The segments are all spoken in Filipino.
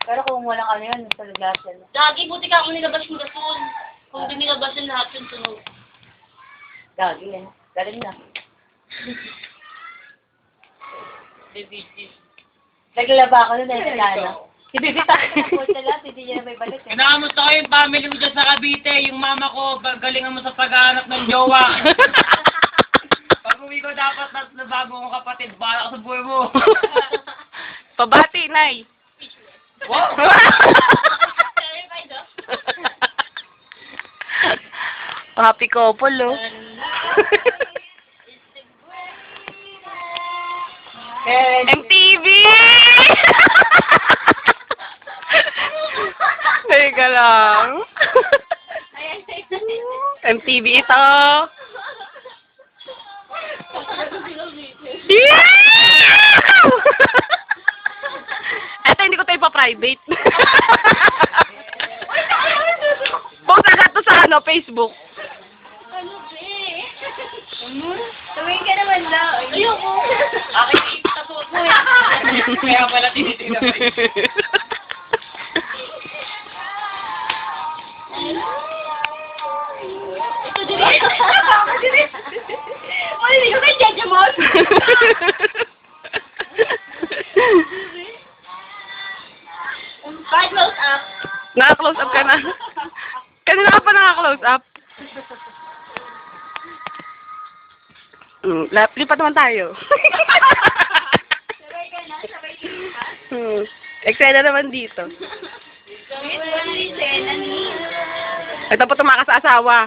Pero kung walang ano yun, sa lagasan. Gagi, buti ka kung nilabas mo gasun. Kung di nilabas yung lahat yung tunog. Gagi yan. Galing na. Baby. Naglaba ako nun sa sana. Si Bibi tayo na lahat, hindi niya na may balik eh. Inaamot ko yung family mo dyan sa Cavite. Yung mama ko, galingan mo sa paghahanap ng jowa. Pag uwi ko dapat na bago kong kapatid, bahala ka sa buhay mo. Pabati, Nay. Wow! Terrified, oh. Happy couple, oh. MTV! Teka lang. MTV ito. Yeah! Ito, hindi ko tayo pa-private. Post agad to sa Facebook. Ano, be? Tumingin ka naman daw. Ayoko. Akin yung tatuot mo eh. Kaya pala tinitignan ko eh. Ito din. Ano, hindi ko kay Jejemon? Bad close up. Naka-close up ka na. Kanina ka pa naka-close up. Lipat naman tayo. Sabay ka na, sabay ka na. Eksena naman dito. Sabay ka na rin, Sena, ni. Ito po tumakas sa asawa.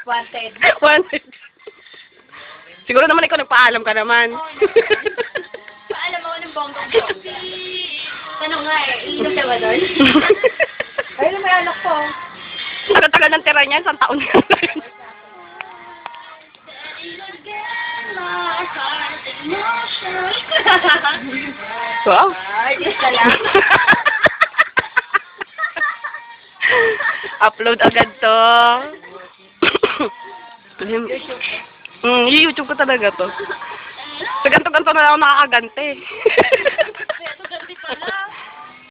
Wanted. Wanted. Siguro naman ikaw nagpaalam ka naman. Paalam ako ng bonggang-bongga. Tanong nga eh, iinom ka ba doon? Ayun, may anak ko. Tagal-tagal ng tira niyan, isang taon na. Wow. Ay, yes na lang. Upload agad to. YouTube ko talaga to. Sa ganto-ganto na ako nakakagante. Ito ganti pala.